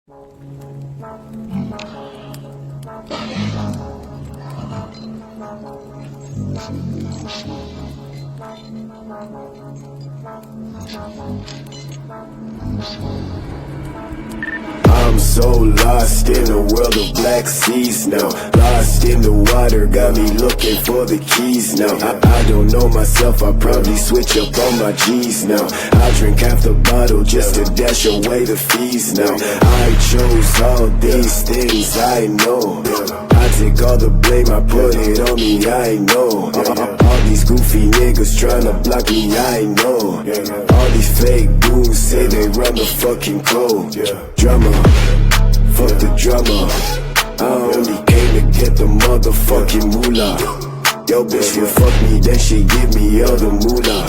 I'm so lost in the world of black seas now. Lost in the water, got me looking for the keys now. I don't know myself, I'll probably switch up on my G's now. I drink half the bottle just to dash away the fees now. I chose all these things, I know. I take all the blame, I put it on me, I know. All these goofy niggas tryna block me, I know. All these fake goons say they run the fucking code. Drama, fuck the drama. I only came to get the motherfucking moolah. Yo bitch will fuck me, then she give me all the moolah.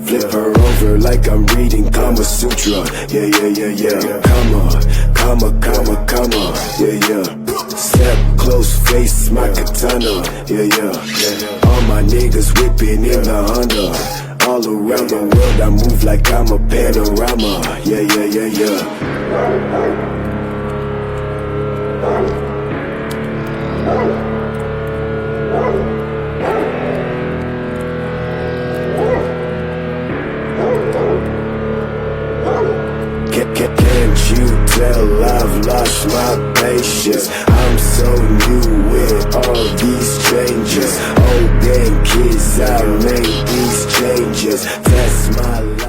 Flip her over like I'm reading Kama Sutra. Yeah. Comma. Yeah. Step close, face my katana. Yeah. All my niggas whipping in the Honda. All around the world I move like I'm a panorama. Yeah. Can't you tell I've lost my patience? I'm so new with all these changes. Old gang kids, I made these changes. That's my life.